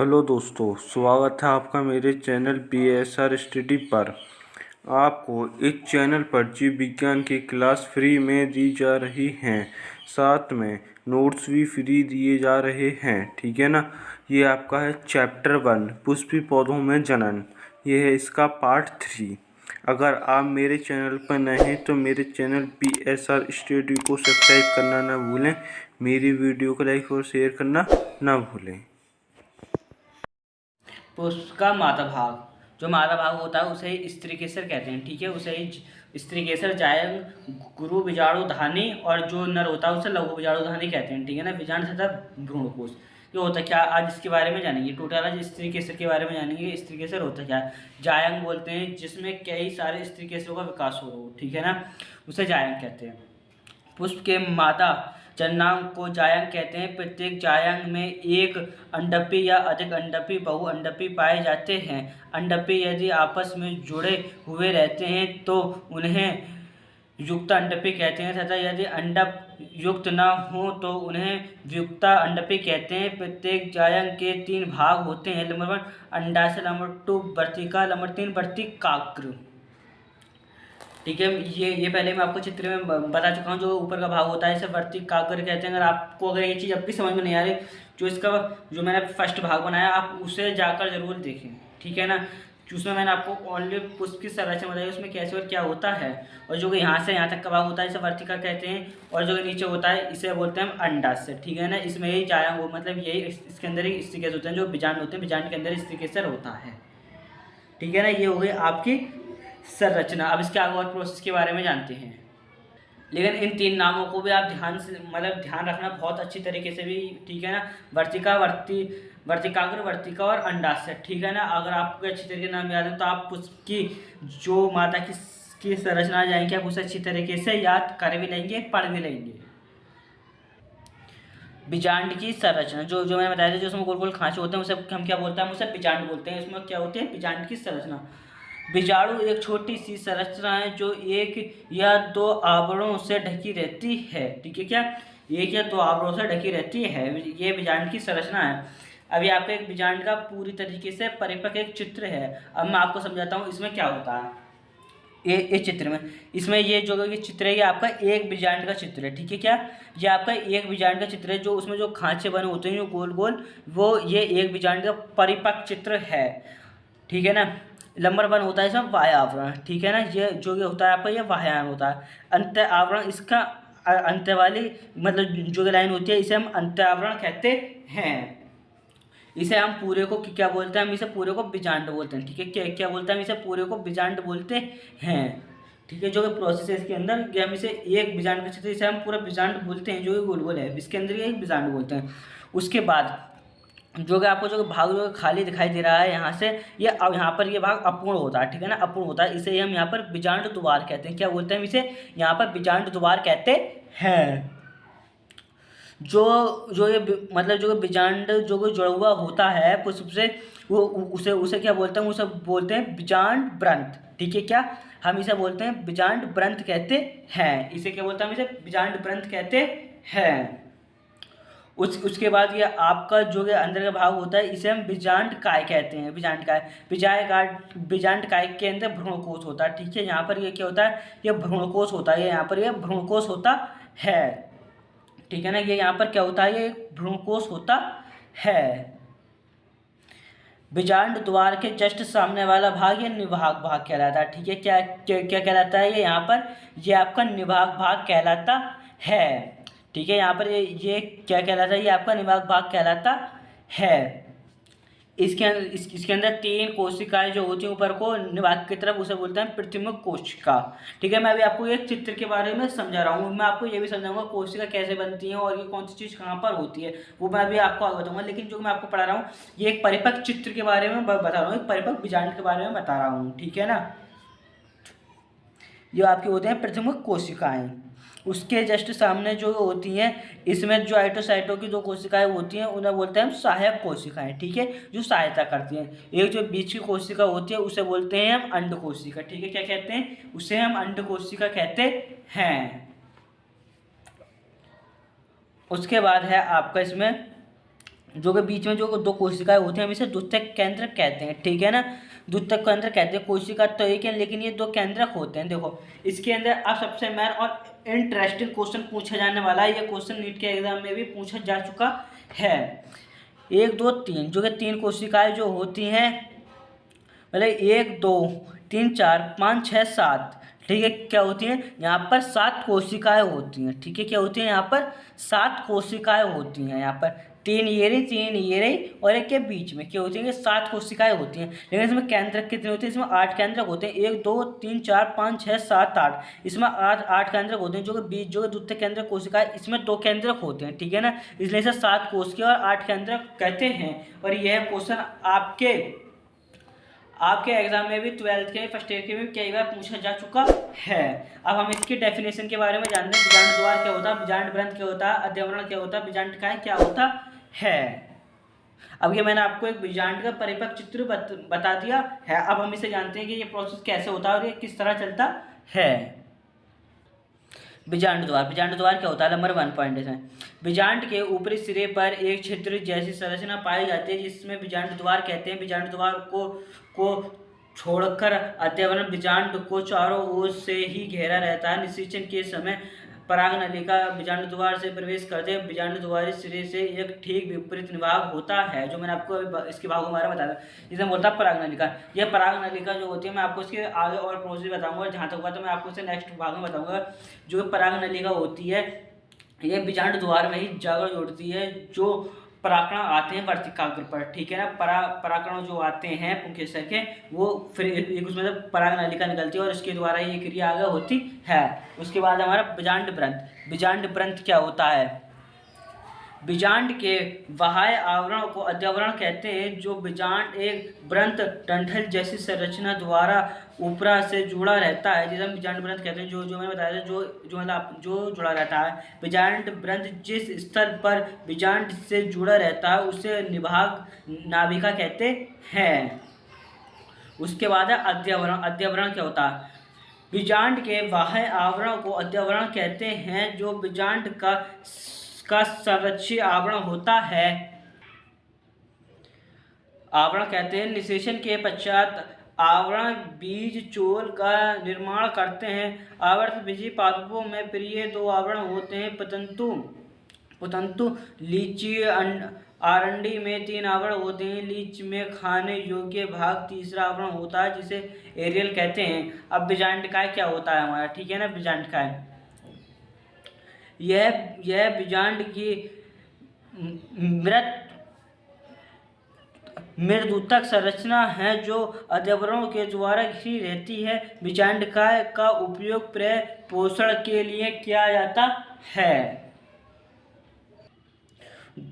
Hello दोस्तों, स्वागत है आपका मेरे चैनल BSR स्टडी पर। आपको इस चैनल पर जीव विज्ञान की क्लास फ्री में दी जा रही हैं, साथ में नोट्स भी फ्री दिए जा रहे हैं। ठीक है ना। ये आपका है चैप्टर 1 पुष्पी पौधों में जनन। ये है इसका पार्ट 3। अगर आप मेरे चैनल पर नए हैं तो मेरे चैनल BSR स्टडी को सब्सक्राइब करना ना भूलें। मेरी वीडियो को लाइक और शेयर करना ना भूलें। पुष्प का मादा भाग, जो मादा भाग होता है उसे ही स्त्रीकेसर कहते हैं। ठीक है, उसे ही स्त्रीकेसर, जायंग, गुरु बीजाणुधानी, और जो नर होता है उसे लघु बीजाणुधानी कहते हैं। ठीक है ना। बीजांड तथा भ्रूणकोश, ये होता क्या, आज इसके बारे में जानेंगे। टोटल आज स्त्रीकेसर के बारे में जानेंगे। स्त्रीकेसर होता क्या है। जायंग बोलते हैं जिसमें कई सारे स्त्रीकेसरों का विकास हो, ठीक है ना, उसे जायंग कहते हैं। पुष्प के मादा जननांग को जायंग कहते हैं। प्रत्येक जायंग में एक अंडपी या अधिक अंडपी, बहुअंडपी पाए जाते हैं। अंडपी यदि आपस में जुड़े हुए रहते हैं तो उन्हें युक्त अंडपी कहते हैं, तथा यदि अंडप युक्त न हो तो उन्हें वियुक्ता अंडपी कहते हैं। प्रत्येक जायंग के 3 भाग होते हैं। नंबर 1 अंडाशय, नंबर 2 वर्तिका, नंबर 3 वर्तिकाग्र। ठीक है, ये पहले मैं आपको चित्र में बता चुका हूँ। जो ऊपर का भाग होता है इसे वर्तिकाग्र कहते हैं। अगर ये चीज़ अब भी समझ में नहीं आ रही, जो मैंने फर्स्ट भाग बनाया आप उसे जाकर जरूर देखें। ठीक है ना। उसमें मैंने आपको ओनली पुष्प की संरचना बताई, उसमें कैसे और क्या होता है। और जो यहाँ से यहाँ तक का भाग होता है इसे वर्तिका कहते हैं, और जो नीचे होता है इसे बोलते हैं अंडाशय। ठीक है ना। इसमें यही जाया वो मतलब यही इसके अंदर ही स्त्रीकेसर होते हैं, जो बीजांड होते हैं, बीजांड के अंदर स्त्रीकेसर होता है। ठीक है ना। ये हो गई आपकी संरचना। अब इसके आगे और प्रोसेस के बारे में जानते हैं। लेकिन इन 3 नामों को भी आप ध्यान से ध्यान रखना बहुत अच्छी तरीके से भी। ठीक है ना। वर्तिका, वर्तिकाग्र, वर्तिका और अंडाशय। ठीक है ना। अगर आपको अच्छी तरीके से नाम याद है तो आप पुष्प की जो माता की संरचना जाएंगे आप उसे अच्छी तरीके से याद कर भी लेंगे, पढ़ भी लेंगे। बीजांड की संरचना, जो मैंने बताया था, जो उसमें गोल गोल खांचे होते हैं उसे हम क्या बोलते हैं, हम उसे बीजांड बोलते हैं। उसमें क्या होते हैं, बीजांड की संरचना। बीजाणु एक छोटी सी संरचना है जो 1 या 2 आवरणों से ढकी रहती है। ठीक है, क्या 1 या 2 आवरणों से ढकी रहती है, ये बीजांड की संरचना है। अभी आपका एक बीजांड का पूरी तरीके से परिपक्व एक चित्र है। अब मैं आपको समझाता हूँ इसमें क्या होता है। ये चित्र में, इसमें ये जो ये चित्र है ये आपका एक बीजांड का चित्र है। ठीक है, क्या ये आपका एक बीजांड का चित्र है। जो उसमें जो खांचे बने होते हैं जो गोल गोल, वो ये एक बीजांड का परिपक्व चित्र है। ठीक है ना। नंबर 1 होता है इसमें बाह्य आवरण। ठीक है ना। ये जो होता है आपका ये बाह्य आवरण होता है। अंत आवरण, इसका अंत वाली मतलब जो लाइन होती है इसे हम अंत आवरण कहते हैं। इसे हम पूरे को क्या बोलते हैं, हम इसे पूरे को बीजांड बोलते हैं। ठीक है, क्या क्या बोलते हैं, हम इसे पूरे को बीजांड बोलते हैं। ठीक है, जो प्रोसेस है इसके अंदर कि हम इसे एक बीजांड का चित्र, इसे हम पूरा बीजांड बोलते हैं, जो कि गोल गोल है, इसके अंदर एक बीजांड बोलते हैं। उसके बाद जो कि आपको जो भाग जो खाली दिखाई दे रहा है यहाँ से, ये अब यहाँ पर ये भाग अपूर्ण होता है। ठीक है ना, अपूर्ण होता है, इसे हम यहाँ पर बीजांड द्वार कहते हैं। क्या बोलते हैं, हम इसे यहाँ पर बीजांड द्वार कहते हैं। जो जो ये मतलब जो बीजांड जो जुड़ा हुआ होता है पुष्प से, वो उसे उसे क्या बोलते हैं, उसे बोलते हैं बीजांड ब्रंथ। ठीक है, क्या हम इसे बोलते हैं बीजांड ब्रंथ कहते हैं। इसे क्या बोलते हैं, हम इसे बीजांड ब्रंथ कहते हैं। उसके बाद ये आपका जो के अंदर का भाग होता है इसे हम बीजांड काय कहते हैं। बीजांड काय के अंदर भ्रूणकोश होता है। ठीक है, यहाँ पर ये क्या होता है, ये भ्रूणकोश होता है। यहाँ पर ये भ्रूणकोश होता है। ठीक है ना। ये यहाँ पर क्या होता है, ये भ्रूणकोश होता है। बीजांड द्वार के जस्ट सामने वाला भाग ये निवाहक भाग कहलाता है। ठीक है, क्या क्या क्या कहलाता है, ये यहाँ पर ये आपका निवाहक भाग कहलाता है। ठीक है, यहाँ पर ये क्या कहलाता है, ये आपका निवाहक भाग कहलाता है। इसके अंदर 3 कोशिकाएं जो होती हैं ऊपर को निवाहक की तरफ, उसे बोलते हैं प्रतिमुख कोशिका। ठीक है, मैं अभी आपको एक चित्र के बारे में समझा रहा हूँ। मैं आपको ये भी समझाऊंगा कोशिका कैसे बनती है और ये कौन सी चीज़ कहाँ पर होती है, वो मैं अभी आपको आगे बताऊंगा। लेकिन जो मैं आपको पढ़ा रहा हूँ ये एक परिपक्व चित्र के बारे में बता रहा हूँ, एक परिपक्व बीजांड के बारे में बता रहा हूँ। ठीक है ना। ये आपके होते हैं प्रतिमुख कोशिकाएं। उसके जस्ट सामने जो होती हैं, इसमें जो आइटोसाइटों की 2 कोशिकाएं होती हैं उन्हें बोलते हैं हम सहायक कोशिकाएं। ठीक है, जो सहायता करती हैं। एक जो बीच की कोशिका होती है उसे बोलते हैं हम अंड कोशिका। ठीक है, क्या कहते हैं, उसे हम अंड कोशिका कहते हैं। उसके बाद है आपका इसमें जो कि बीच में जो दो कोशिकाएं होती हैं हम इसे द्वितीयक केंद्रक कहते हैं, ठीक है ना। द्वितीयक केंद्रक कहते हैं, कोशिका तो एक है लेकिन ये दो केंद्रक होते हैं। देखो इसके अंदर अब सबसे मेन और इंटरेस्टिंग क्वेश्चन पूछा जाने वाला है, ये क्वेश्चन नीट के एग्जाम में भी पूछा जा चुका है। 1 2 3 जो कि 3 कोशिकाएं जो होती हैं, मतलब 1 2 3 4 5 6 7, ठीक है, क्या होती हैं यहाँ पर 7 कोशिकाएं होती हैं, ठीक है। क्या होती हैं यहाँ पर 7 कोशिकाएं होती हैं, यहाँ पर 3 ये रही 3 ये रही और एक के बीच में क्या होती हैं, 7 कोशिकाएं होती हैं। लेकिन इसमें केंद्रक कितने होते हैं, इसमें 8 केंद्रक होते हैं, 1 2 3 4 5 6 7 8, इसमें 8 केंद्रक होते हैं। जो कि बीच जो द्वितीय केंद्रक कोशिका है इसमें 2 केंद्रक होते हैं, ठीक है ना। इसलिए इसे 7 कोशिका और 8 केंद्रक कहते हैं। और यह क्वेश्चन आपके एग्जाम में भी 12th के फर्स्ट ईयर के भी कई बार पूछा जा चुका है। अब हम इसकी डेफिनेशन के बारे में जानते हैं। बीजांड द्वार क्या होता है, बीजांड ग्रंथ क्या होता है, अध्यवरण क्या होता है, बीजांडकाय क्या होता है। अब ये मैंने आपको एक बीजांड का परिपक्व चित्र बता दिया है। अब हम इसे जानते हैं कि ये प्रोसेस कैसे होता है और ये किस तरह चलता है। बीजांड द्वार क्या होता है, नंबर 1 पॉइंट है। बीजांड के ऊपरी सिरे पर एक छिद्र जैसी संरचना पाई जाती है जिसमें बीजांड द्वार कहते हैं। बीजांड द्वार को छोड़कर अध्यवरण बीजांड को चारों ओर से ही घेरा रहता है। निषेचन के समय पराग नलिका बीजांड द्वार से प्रवेश करते हैं। बीजांड द्वारी सिरे से एक ठीक विपरीत निभाग होता है, जो मैंने आपको इसके भागों के बारे में बताया, जिसे बोलता है पराग नलिका। यह पराग नलिका जो होती है मैं आपको इसके आगे और प्रोसेस बताऊंगा, जहाँ तक हुआ तो मैं आपको इसे नेक्स्ट भाग में बताऊंगा। जो पराग नलिका होती है यह बीजांड द्वार में ही जाकर जोड़ती है जो पराकण आते हैं वर्तिकाग्र पर, ठीक है ना। पराकण जो आते हैं पुंकेसर के, वो फिर एक उसमें से पराग नलिका निकलती है और उसके द्वारा ये क्रिया आगे होती है। उसके बाद हमारा बीजांड ग्रंथ। बीजांड ग्रंथ क्या होता है, बीजांड के बाह्य आवरण को अध्यवरण कहते हैं। जो बीजांड एक वृंत डंठल जैसी संरचना द्वारा ऊपरा से जुड़ा रहता है, जिसे हम बीजांड वृंत कहते हैं। जो मैंने बताया था, जो जुड़ा रहता है। बीजांड वृंत जिस स्थल पर बीजांड से जुड़ा रहता है उसे निभाग नाभिका कहते हैं। उसके बाद है अध्यवरण। अध्यवरण क्या होता है, बीजांड के बाह्य आवरण को अध्यवरण कहते हैं। जो बीजांड का संरक्षी आवरण होता है, आवरण कहते हैं। निषेचन के पश्चात आवरण बीज चोल का निर्माण करते हैं। आवर्त बीजी पादपों में प्रिय 2 आवरण होते हैं, परंतु लीची आरंडी में 3 आवरण होते हैं। लीच में खाने योग्य भाग तीसरा आवरण होता है जिसे एरियल कहते हैं। अब बीजांडकाय क्या होता है हमारा, ठीक है ना। बीजांडकाय यह बीजांड की मृदुतक संरचना है जो अध्यवरणों के द्वारा घिरी रहती है। बीजांडकाय का उपयोग पर्याय पोषण के लिए किया जाता है।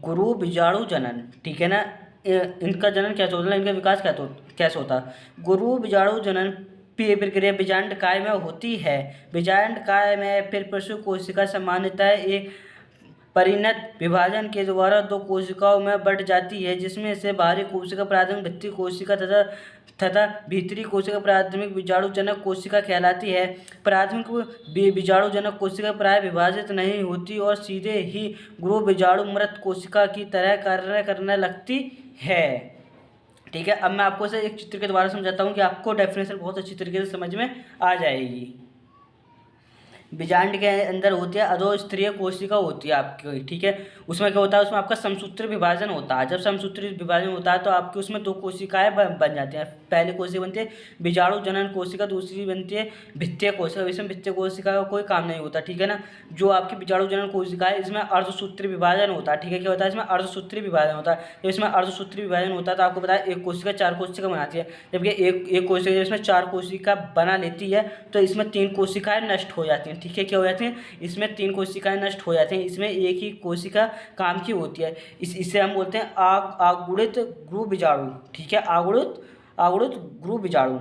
गुरु बीजाणु जनन, ठीक है ना। इनका जनन कैसे होता है, इनका विकास कैसे होता है। गुरु बीजाणु जनन प्रक्रिया बीजांडकाय में होती है। बीजांडकाय में फिर पशु कोशिका सामान्यतः एक परिणत विभाजन के द्वारा 2 कोशिकाओं में बढ़ जाती है, जिसमें से बाहरी कोशिका प्राथमिक भित्ति कोशिका तथा भीतरी कोशिका प्राथमिक बीजाणुजनक कोशिका कहलाती है। प्राथमिक बीजाणुजनक कोशिका प्राय विभाजित नहीं होती और सीधे ही गुरु बीजाणु मृत कोशिका की तरह कार्य करने लगती है, ठीक है। अब मैं आपको इसे एक चित्र के द्वारा समझाता हूँ कि आपको डेफिनेशन बहुत अच्छी तरीके से समझ में आ जाएगी। बीजांड के अंदर होती है अधोस्तरीय कोशिका होती है आपकी, ठीक है। उसमें क्या होता है, उसमें आपका समसूत्री विभाजन होता है। जब समसूत्री विभाजन होता है तो आपकी उसमें 2 कोशिकाएं बन जाती हैं। पहली कोशिका बनती है बीजाणु जनन कोशिका, दूसरी बनती है भित्तीय कोशिका। इसमें भित्तीय कोशिका का कोई काम नहीं होता, ठीक है ना। जो आपकी बीजाणु जनन कोशिका है इसमें अर्धसूत्री विभाजन होता है, ठीक है। क्या होता है, इसमें अर्धसूत्री विभाजन होता है। जब इसमें अर्धसूत्री विभाजन होता है तो आपको पता है एक कोशिका 4 कोशिका बनाती है, जबकि एक कोशिका जब इसमें 4 कोशिका बना लेती है तो इसमें 3 कोशिकाएं नष्ट हो जाती हैं, ठीक है। क्या हो जाती हैं, इसमें 3 कोशिकाएं नष्ट हो जाती हैं। इसमें एक ही कोशिका काम की होती है। इसे हम बोलते हैं आगुणित गुरु बीजाणु, ठीक है। आगुणित गुरु बीजाणु।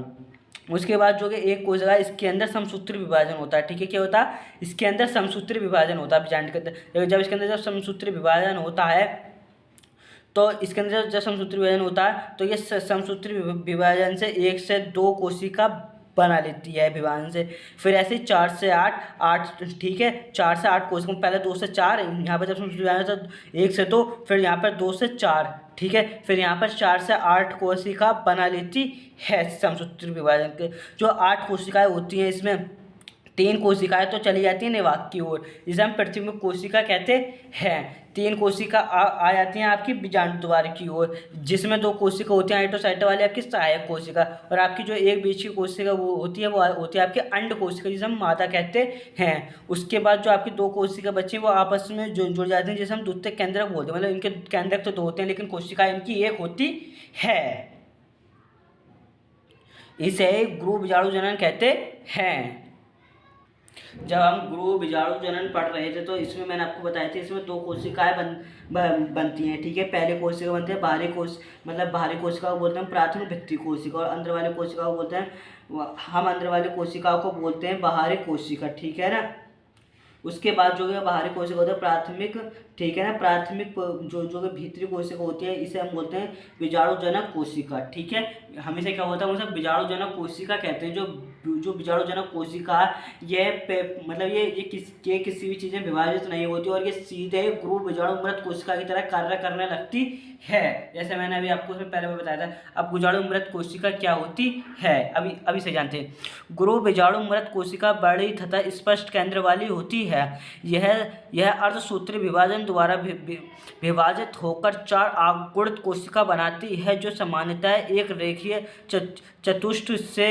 उसके बाद जो कि एक कोशिका है इसके अंदर समसूत्री विभाजन होता है, ठीक है। क्या होता है, इसके अंदर समसूत्री विभाजन होता है बीजांड के अंदर। जब इसके अंदर जब समसूत्री विभाजन होता है तो इसके अंदर जब समसूत्री विभाजन होता है तो ये समसूत्री विभाजन से 1 से 2 कोशिका बना लेती है विभाजन से। फिर ऐसे 4 से 8, 8 ठीक है, 4 से 8 कोशिका, पहले 2 से 4, यहाँ पर जब विभाजन तो 1 से 2, फिर यहाँ पर 2 से 4 ठीक है, फिर यहाँ पर 4 से 8 कोशिका बना लेती है समसूत्री विभाजन के। जो 8 कोशिकाएं होती हैं इसमें 3 कोशिकाएं तो चली जाती हैं नेवाक की ओर, जिसे हम प्रतिमुख कोशिका कहते हैं। 3 कोशिका आ जाती हैं आपकी बीजांड द्वार की ओर, जिसमें 2 कोशिका होती हैं आइटोसाइट वाली आपकी सहायक कोशिका, और आपकी जो एक बीच की कोशिका वो होती है, वो होती है आपकी अंड कोशिका, जिसे हम मादा कहते हैं। उसके बाद जो आपकी 2 कोशिका बची वो आपस में जुड़ जाती हैं, जिसे हम द्वितीयक केंद्रक बोलते हैं। मतलब इनके केंद्रक तो 2 होते हैं, लेकिन कोशिका इनकी एक होती है। इसे गुरु बीजाणु जनन कहते हैं। जब हम गुरु बीजाणु जनन पढ़ रहे थे तो इसमें मैंने आपको बताया था, इसमें 2 कोशिकाएं बनती हैं ठीक है। पहले कोशिका बनते हैं बाहरी मतलब बाहरी कोशिका को बोलते हैं प्राथमिक भित्ति कोशिका, और अंदर वाले कोशिका को बोलते हैं, हम अंदर वाले कोशिकाओं को बोलते हैं बाहरी कोशिका, ठीक है ना। उसके बाद जो है बाहरी कोशिका होता है प्राथमिक, ठीक है ना। प्राथमिक जो भीतरी कोशिका होती है इसे हम बोलते हैं बीजाणुजनक कोशिका, ठीक है। हम इसे क्या होता है, मतलब बीजाणुजनक कोशिका कहते हैं। जो बीजाणुजनक कोशिका यह मतलब ये किसी भी चीज़ में विभाजित नहीं होती, और ये सीधे गुरु बीजाणु मृत कोशिका की तरह कार्य करने लगती है। जैसे मैंने अभी आपको उसमें पहले बताया था। अब बीजाणु मृत कोशिका क्या होती है अभी से जानते हैं। गुरु बीजाणु मृत कोशिका बड़ी तथा स्पष्ट केंद्र वाली होती है। यह अर्धसूत्री विभाजन द्वारा विभाजित होकर 4 आगुणित कोशिका बनाती है, जो सामान्यतः एक रेखीय चतुष्ट से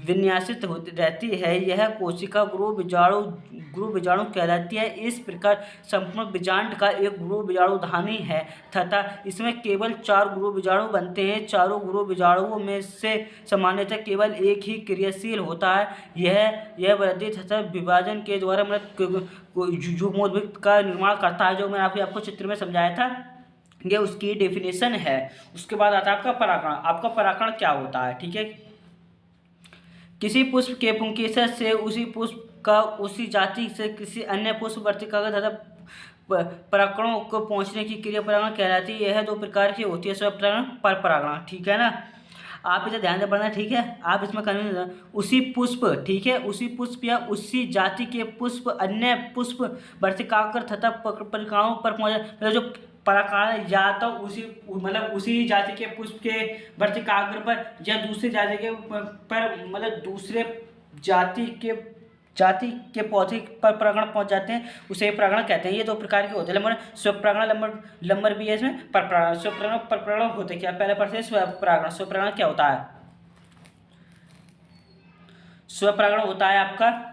विन्यासित रहती है। यह कोशिका गुरु बीजाणु कहलाती है। इस प्रकार संपूर्ण बीजांड का एक गुरु बीजाणुधानी है तथा इसमें केवल 4 गुरु बीजाणु बनते हैं। चारों गुरु बीजाणुओं में से सामान्यतः केवल एक ही क्रियाशील होता है। यह वृद्धि तथा विभाजन के द्वारा युग्मोद्भिद का निर्माण करता है, जो मैंने आपको चित्र में समझाया था। ये उसकी डेफिनेशन है। उसके बाद आता है आपका परागण। आपका परागण क्या होता है, ठीक है। किसी पुष्प के पुंकेसर से उसी पुष्प का उसी जाति से किसी अन्य पुष्प वर्तिका तथा परागणों को पहुंचने की क्रिया परागण कहलाती है। यह 2 प्रकार की होती है, स्वपरागण, परपरागण, ठीक है ना। आप इसे ध्यान से पढ़ना, ठीक है। आप इसमें करने उसी पुष्प, ठीक है, उसी पुष्प या उसी जाति के पुष्प अन्य पुष्प वर्तिकाग्र तथा परिकाओं पर पहुंचे, मतलब जो परागण या तो उसी जाति के पुष्प के वर्तिकाग्र पर या दूसरी जाति के पर, मतलब दूसरे जाति के पौधे पर परागण पहुंच जाते हैं, उसे परागण कहते हैं। ये 2 प्रकार के होते हैं। नंबर स्वपरागण, नंबर भी है इसमें परपरागण। स्वपरागण परपरागण होते क्या, पहले पढ़ते हैं स्वपरागण। स्वपरागण क्या होता है। स्वपरागण होता है आपका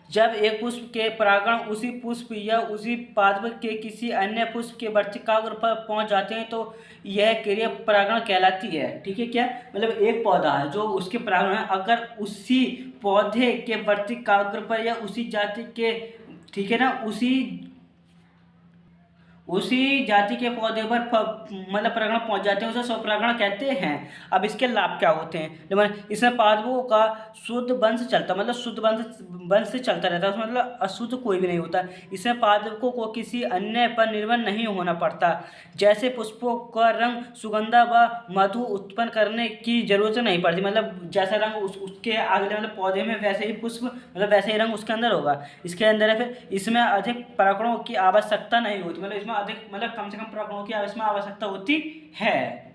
जब एक पुष्प के परागण उसी पुष्प या उसी पादप के किसी अन्य पुष्प के वर्तिकाग्र पर पहुंच जाते हैं, तो यह क्रिया परागण कहलाती है, ठीक है। क्या मतलब एक पौधा है जो उसके परागण है, अगर उसी पौधे के वर्तिकाग्र पर या उसी जाति के, ठीक है ना, उसी जाति के पौधे पर मतलब परागण पहुंच जाते हैं, उसे स्वपरागण कहते हैं। अब इसके लाभ क्या होते हैं। इसमें पादपों का शुद्ध वंश चलता, मतलब शुद्ध वंश से चलता रहता है, मतलब अशुद्ध कोई भी नहीं होता। इसमें पादपों को किसी अन्य पर निर्भर नहीं होना पड़ता। जैसे पुष्पों का रंग सुगंधा व मधु उत्पन्न करने की जरूरत नहीं पड़ती, मतलब जैसा रंग उसके अगले मतलब पौधे में वैसे ही पुष्प, मतलब वैसे ही रंग उसके अंदर होगा, इसके अंदर है। फिर इसमें अधिक परागणों की आवश्यकता नहीं होती, मतलब इसमें अधिक, मतलब कम से कम परागणों की इसमें आवश्यकता होती है।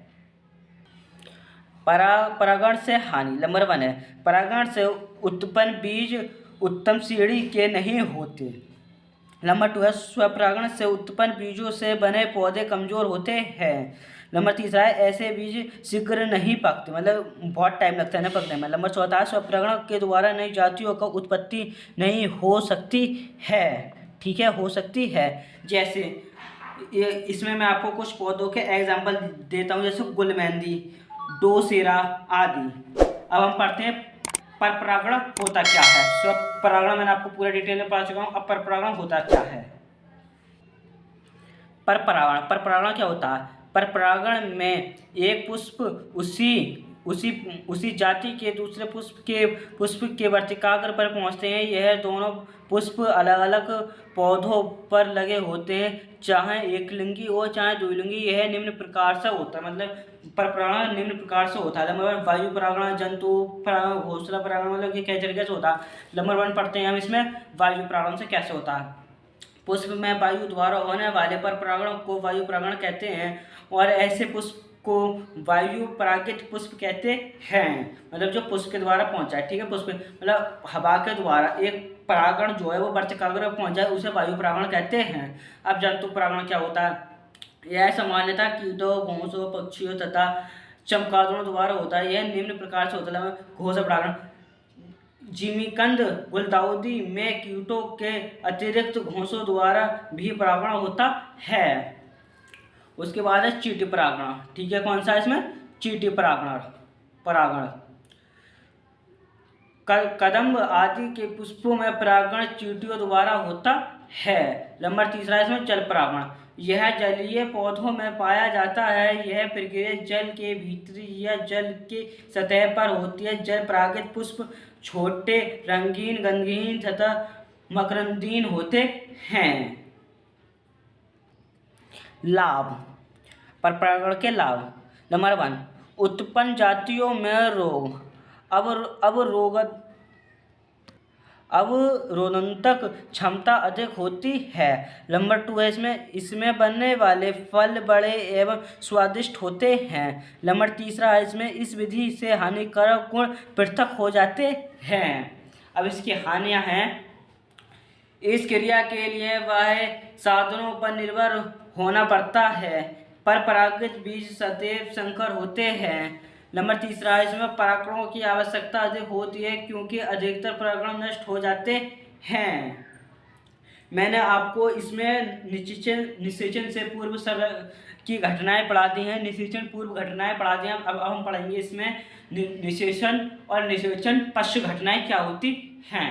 परागण से हानि। नंबर 1 है परागण से उत्पन्न बीज उत्तम श्रेणी के नहीं होते। नंबर 2 है स्वपरागण से उत्पन्न बीजों से बने पौधे कमजोर होते हैं। नंबर 3 है ऐसे बीज शीघ्र नहीं पकते, मतलब बहुत टाइम लगता है ना पकने में। नंबर 4 है स्वपरागण के द्वारा नई जातियों का उत्पत्ति नहीं हो सकती है, ठीक है, हो सकती है। जैसे इसमें मैं आपको कुछ पौधों के एग्जाम्पल देता हूँ, जैसे गुलमेंदी, डोसेरा आदि। अब हम पढ़ते हैं परपरागण होता क्या है। स्वपरागण मैंने आपको पूरा डिटेल में पढ़ा चुका हूँ। अब परपरागण होता क्या है। परपरागण क्या होता है। परपरागण में एक पुष्प उसी जाति के दूसरे पुष्प के वर्तिकाग्र पर पहुंचते हैं। यह दोनों पुष्प अलग अलग पौधों पर लगे होते हैं, चाहे एकलिंगी हो चाहे द्विलिंगी। यह निम्न प्रकार से होता है, मतलब पर परागण निम्न प्रकार से होता है। नंबर 1 वायु परागण, जंतु परागण, घोंसला परागण, मतलब ये कैसे तरीके से होता है। नंबर 1 पढ़ते हैं हम इसमें वायु परागण से कैसे होता है। पुष्प में वायु द्वारा होने वाले पर परागण को वायु परागण कहते हैं और ऐसे पुष्प को वायु परागित पुष्प कहते हैं। मतलब जो पुष्प के द्वारा पहुंचा है, ठीक है, पुष्प मतलब हवा के द्वारा एक परागण जो है वो वर्तिकाग्र में पहुंच जाए उसे वायु परागण कहते हैं। अब जंतु परागण क्या होता है। यह सामान्यतः कीटों, घोंसों, पक्षियों तथा चमगादड़ों द्वारा होता है। यह निम्न प्रकार से होता है। घोंसा परागण, जिमीकंद गुलदाउदी में कीटों के अतिरिक्त घोंसों द्वारा भी परागण होता है। उसके बाद है चीटी परागण, ठीक है, कौन सा है इसमें, चीटी परागण। कदम्ब आदि के पुष्पों में परागण चींटियों द्वारा होता है। नंबर 3 इसमें जल परागण, यह जलीय पौधों में पाया जाता है। यह प्रक्रिया जल के भीतरी या जल के सतह पर होती है। जल परागित पुष्प छोटे, रंगीन, गंधहीन तथा मकरंदीन होते हैं। लाभ, पर परागण के लाभ। नंबर 1 उत्पन्न जातियों में रोग अवरोधक क्षमता अधिक होती है। नंबर 2 है इसमें बनने वाले फल बड़े एवं स्वादिष्ट होते हैं। नंबर 3 है इसमें इस विधि से हानिकारक गुण पृथक हो जाते हैं। अब इसकी हानियां हैं, इस क्रिया के लिए वह साधनों पर निर्भर होना पड़ता है। पर परागित बीज सदैव संकर होते हैं। नंबर 3 है इसमें परागणों की आवश्यकता अधिक होती है क्योंकि अधिकतर परागण नष्ट हो जाते हैं। मैंने आपको इसमें निषेचन से पूर्व की घटनाएं पढ़ा दी हैं, निषेचन पूर्व घटनाएं पढ़ा दी हैं। अब हम पढ़ेंगे इसमें निषेचन और निषेचन पश्च घटनाएं क्या होती हैं।